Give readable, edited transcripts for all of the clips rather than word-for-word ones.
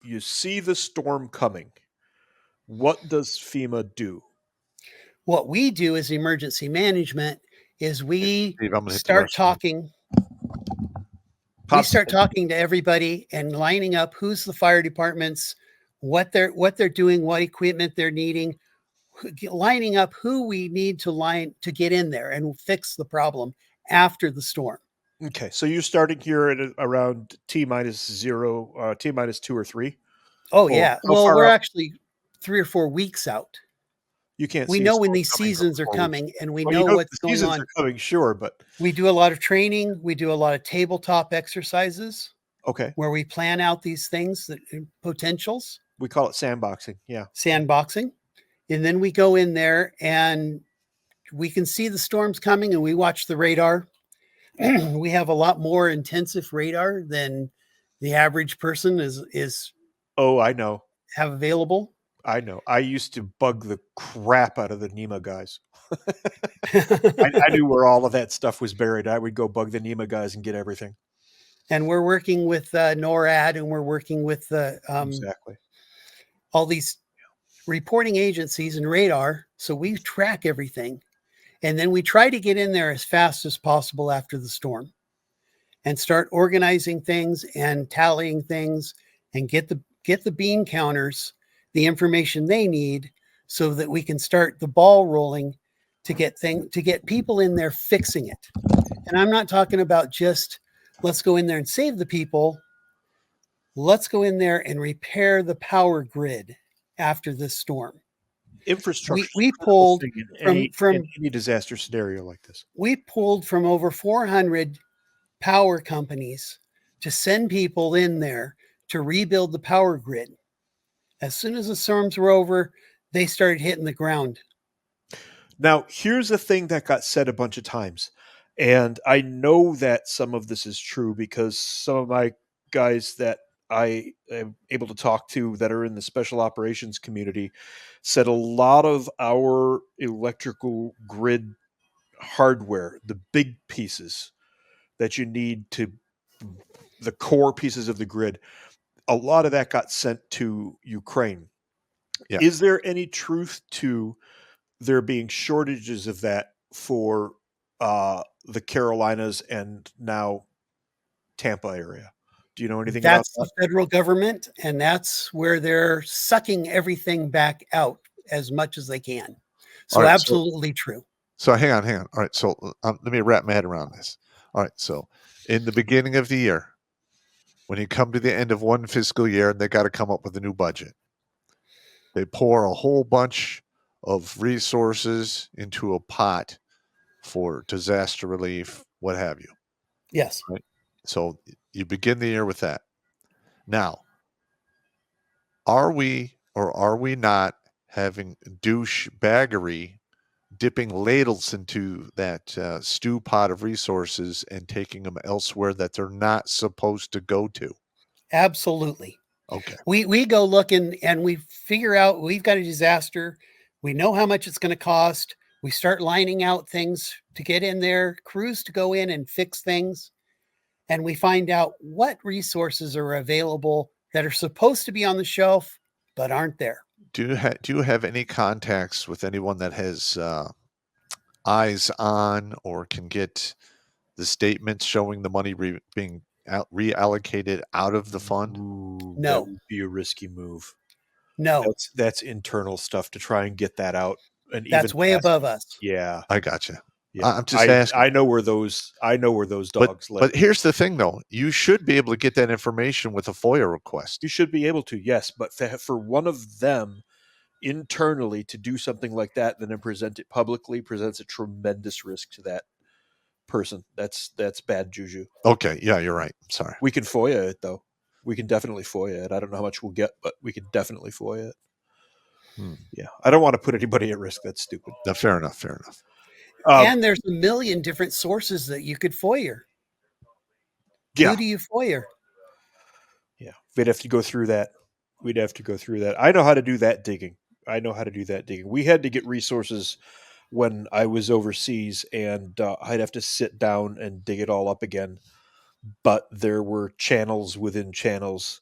you see the storm coming. What does FEMA do? What we do as emergency management is we Steve, I'm gonna hit the start restroom. talking. We start talking to everybody and lining up who's the fire departments, what they're doing, what equipment they're needing, lining up who we need to get in there and fix the problem after the storm. Okay, so you're starting here at around T-0, T-2 or 3? Oh Or yeah. how Well, far we're out? actually 3 or 4 weeks out. You can't We see a know when storm these coming from seasons are 4 weeks. coming and we Well, you know know what's the going seasons on. are coming, sure, but We do a lot of training. We do a lot of tabletop exercises okay. where we plan out these things that potentials, We call it sandboxing. Yeah. sandboxing. And then we go in there and we can see the storms coming and we watch the radar. We have a lot more intensive radar than the average person is Oh, I know. have available. I know. I used to bug the crap out of the NEMA guys. I knew where all of that stuff was buried. I would go bug the NEMA guys and get everything. And we're working with NORAD and we're working with Exactly. all these reporting agencies and radar. So we track everything. And then we try to get in there as fast as possible after the storm and start organizing things and tallying things and get the bean counters the information they need so that we can start the ball rolling to get people in there fixing it. And I'm not talking about just let's go in there and save the people. Let's go in there and repair the power grid after this storm. Infrastructure is We a critical pulled thing in from any disaster scenario like this. we pulled from over 400 power companies to send people in there to rebuild the power grid. As soon as the storms were over, they started hitting the ground. Now, here's a thing that got said a bunch of times. And I know that some of this is true because some of my guys that I am able to talk to that are in the special operations community said a lot of our electrical grid hardware, the big pieces that you need to, the core pieces of the grid, a lot of that got sent to Ukraine. Yeah. Is there any truth to there being shortages of that for the Carolinas and now Tampa area? Do you know anything about That's that? the federal government, and that's where they're sucking everything back out as much as they can. All So, right. absolutely true. So hang on. All right. So let me wrap my head around this. All right. So in the beginning of the year, when you come to the end of one fiscal year and they got to come up with a new budget, they pour a whole bunch of resources into a pot for disaster relief, what have you. Yes. Right. So you begin the year with that. Now, are we or are we not having douchebaggery dipping ladles into that stew pot of resources and taking them elsewhere that they're not supposed to go to? Absolutely. Okay. We go look and we figure out we've got a disaster. We know how much it's going to cost. We start lining out things to get in there, crews to go in and fix things. And we find out what resources are available that are supposed to be on the shelf but aren't there. Do you have any contacts with anyone that has eyes on or can get the statements showing the money being reallocated out of the fund? Ooh, that No. would be a risky move. No. That's internal stuff to try and get that out, and even That's way past. above us. Yeah, I gotcha. yeah. I'm just asking. I know where those dogs live. But here's the thing, though. You should be able to get that information with a FOIA request. You should be able to, yes, but for one of them internally to do something like that and then present it publicly presents a tremendous risk to that person. That's bad juju. Okay, yeah, you're right. I'm sorry. We can FOIA it though. We can definitely FOIA it. I don't know how much we'll get, but we can definitely FOIA it. Yeah, I don't want to put anybody at risk. That's stupid. No, fair enough. Fair enough. And there's a million different sources that you could FOIA. Yeah. Who do you FOIA? Yeah, we'd have to go through that. We'd have to go through that. I know how to do that digging. We had to get resources when I was overseas, and I'd have to sit down and dig it all up again. But there were channels within channels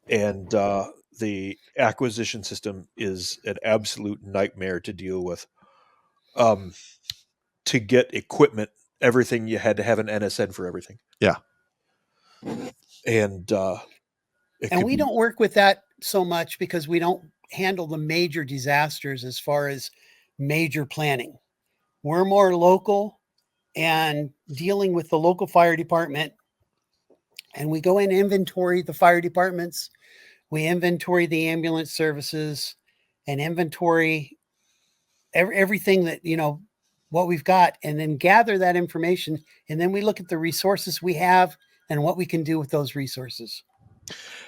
and the acquisition system is an absolute nightmare to deal with. Um, to get equipment, everything you had to have an NSN for everything. Yeah. And it And could we be don't work with that so much because we don't handle the major disasters as far as major planning. We're more local and dealing with the local fire department. And we go in and inventory the fire departments. We inventory the ambulance services and inventory everything that, what we've got, and then gather that information. And then we look at the resources we have and what we can do with those resources.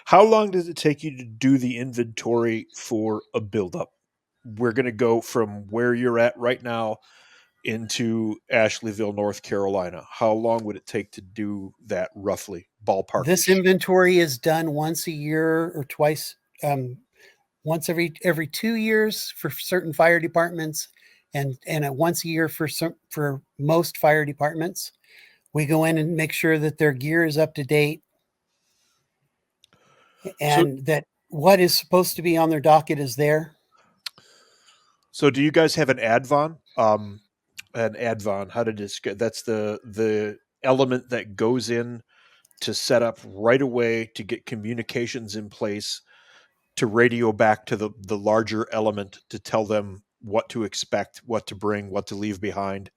How long does it take you to do the inventory for a buildup? We're going to go from where you're at right now into Ashleyville, North Carolina. How long would it take to do that roughly, ballpark? This inventory is done once a year or twice, once every 2 years for certain fire departments, and once a year for most fire departments. We go in and make sure that their gear is up to date, and that what is supposed to be on their docket is there. So do you guys have an advon? An advon, how to describe, that's the element that goes in to set up right away to get communications in place, to radio back to the larger element to tell them what to expect, what to bring, what to leave behind,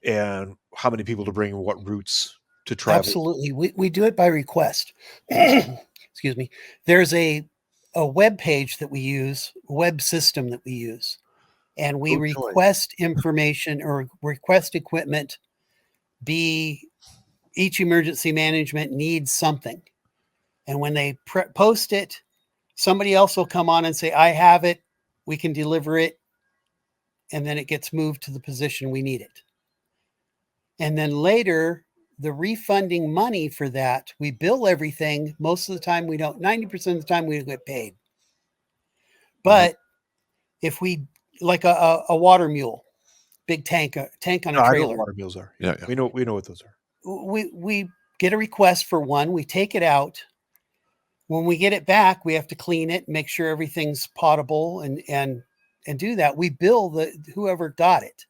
and how many people to bring and what routes to travel. Absolutely. We do it by request. Excuse me. There's a web page that we use, web system that we use, and we request information or request equipment. Each emergency management needs something. And when they post it, somebody else will come on and say, I have it, we can deliver it. And then it gets moved to the position we need it. And then later, the refunding money for that, we bill everything. Most of the time we don't, 90% of the time we don't get paid. But if we, like a water mule, big tank on a trailer. I know what water mules are. Yeah. We know what those are. We get a request for one, we take it out. When we get it back, we have to clean it, make sure everything's potable and do that. We bill whoever got it.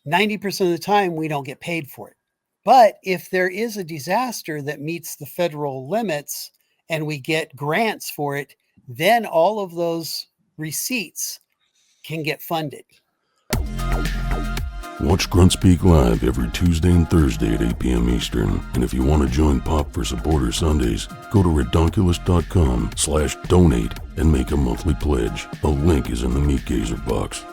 90% of the time we don't get paid for it. But if there is a disaster that meets the federal limits and we get grants for it, then all of those receipts can get funded. Watch Grunt Speak live every Tuesday and Thursday at 8 p.m. Eastern. And if you want to join Pop for Supporter Sundays, go to redonkulous.com/donate and make a monthly pledge. A link is in the Meat Gazer box.